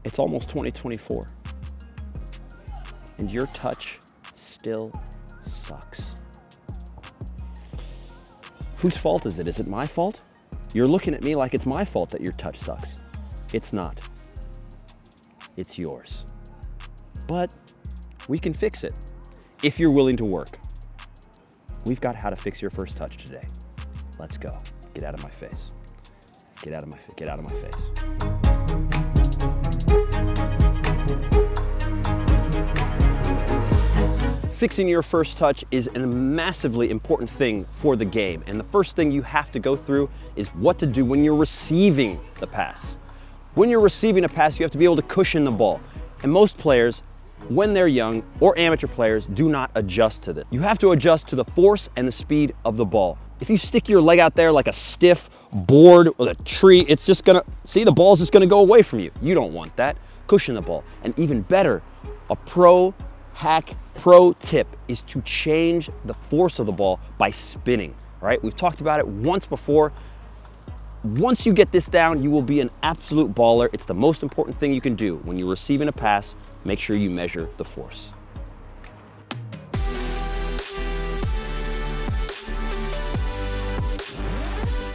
It's almost 2024, and your touch still sucks. Whose fault is it? Is it my fault? You're looking at me like it's my fault that your touch sucks. It's not. It's yours. But we can fix it if you're willing to work. We've got how to fix your first touch today. Let's go. Get out of my face. Get out of my face. Fixing your first touch is a massively important thing for the game. And the first thing you have to go through is what to do when you're receiving the pass. When you're receiving a pass, you have to be able to cushion the ball. And most players, when they're young or amateur players, do not adjust to this. You have to adjust to the force and the speed of the ball. If you stick your leg out there like a stiff board with a tree, it's just gonna, see, the ball's just gonna go away from you. You don't want that. Cushion the ball. And even better, a pro tip is to change the force of the ball by spinning, right? We've talked about it once before. Once you get this down, you will be an absolute baller. It's the most important thing you can do. When you're receiving a pass, make sure you measure the force.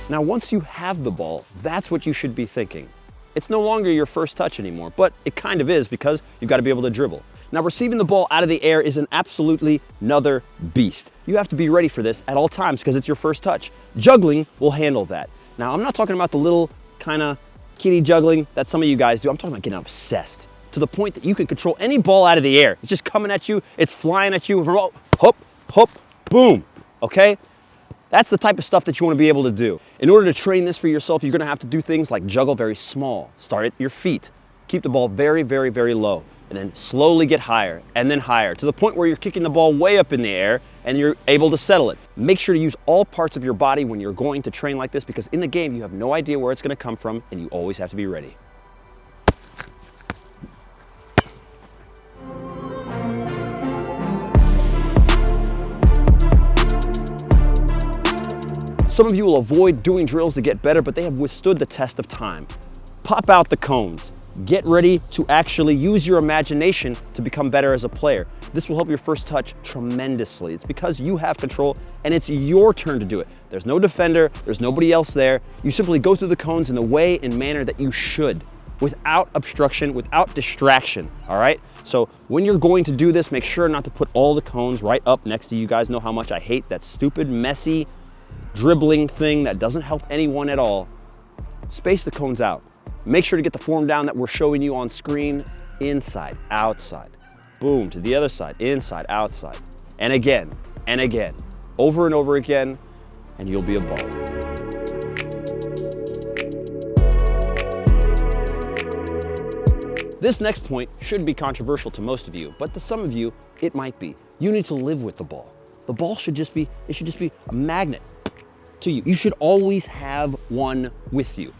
Now, once you have the ball, that's what you should be thinking. It's no longer your first touch anymore, but it kind of is because you've got to be able to dribble. Now, receiving the ball out of the air is an absolutely another beast. You have to be ready for this at all times because it's your first touch. Juggling will handle that. Now, I'm not talking about the little kind of kitty juggling that some of you guys do. I'm talking about getting obsessed to the point that you can control any ball out of the air. It's just coming at you. It's flying at you from hop, hop, boom, okay? That's the type of stuff that you want to be able to do. In order to train this for yourself, you're going to have to do things like juggle very small. Start at your feet. Keep the ball very, very, very low. And then slowly get higher and then higher to the point where you're kicking the ball way up in the air and you're able to settle it. Make sure to use all parts of your body when you're going to train like this because in the game you have no idea where it's going to come from and you always have to be ready. Some of you will avoid doing drills to get better, but they have withstood the test of time. Pop out the cones. Get ready to actually use your imagination to become better as a player. This will help your first touch tremendously. It's because you have control and it's your turn to do it. There's no defender, there's nobody else there. You simply go through the cones in the way and manner that you should, without obstruction, without distraction, all right? So when you're going to do this, make sure not to put all the cones right up next to you. You guys know how much I hate that stupid, messy dribbling thing that doesn't help anyone at all. Space the cones out. Make sure to get the form down that we're showing you on screen. Inside, outside, boom, to the other side, inside, outside, and again, over and over again, and you'll be a baller. This next point should be controversial to most of you, but to some of you, it might be. You need to live with the ball. The ball should just be a magnet to you. You should always have one with you.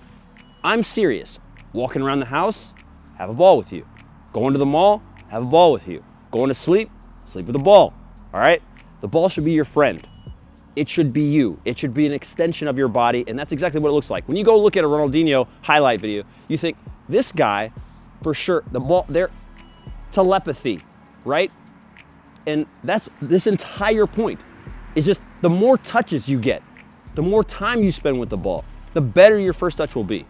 I'm serious. Walking around the house, have a ball with you. Going to the mall, have a ball with you. Going to sleep, sleep with a ball, all right? The ball should be your friend. It should be you. It should be an extension of your body, and that's exactly what it looks like. When you go look at a Ronaldinho highlight video, you think, this guy, for sure, the ball, they're telepathy, right? And that's this entire point, is just the more touches you get, the more time you spend with the ball, the better your first touch will be.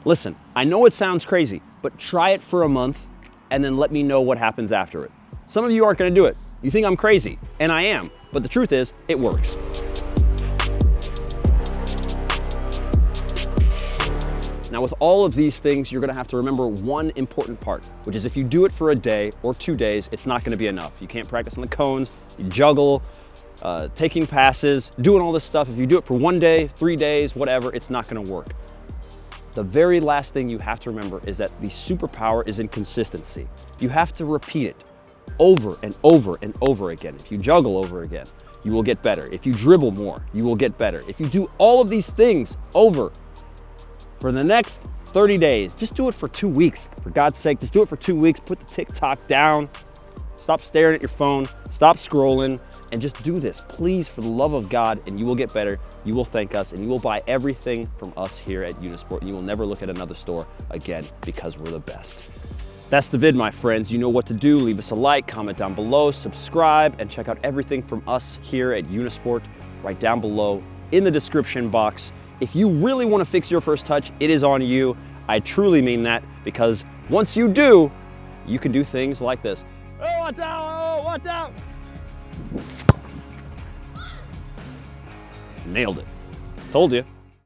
Listen, I know it sounds crazy, but try it for a month and then let me know what happens after it. Some of you aren't gonna do it. You think I'm crazy, and I am, but the truth is, it works. Now with all of these things, you're gonna have to remember one important part, which is if you do it for a day or 2 days, it's not gonna be enough. You can't practice on the cones, you juggle, taking passes, doing all this stuff. If you do it for 1 day, 3 days, whatever, it's not gonna work. The very last thing you have to remember is that the superpower is in consistency. You have to repeat it over and over and over again. If you juggle over again, you will get better. If you dribble more, you will get better. If you do all of these things over for the next 30 days, just do it for 2 weeks. For God's sake, just do it for 2 weeks. Put the TikTok down. Stop staring at your phone. Stop scrolling. And just do this, please, for the love of God, and you will get better. You will thank us, and you will buy everything from us here at Unisport, and you will never look at another store again because we're the best. That's the vid, my friends. You know what to do. Leave us a like, comment down below, subscribe, and check out everything from us here at Unisport right down below in the description box. If you really want to fix your first touch, it is on you. I truly mean that, because once you do, you can do things like this. Oh, watch out! Oh, watch out! Nailed it. Told you.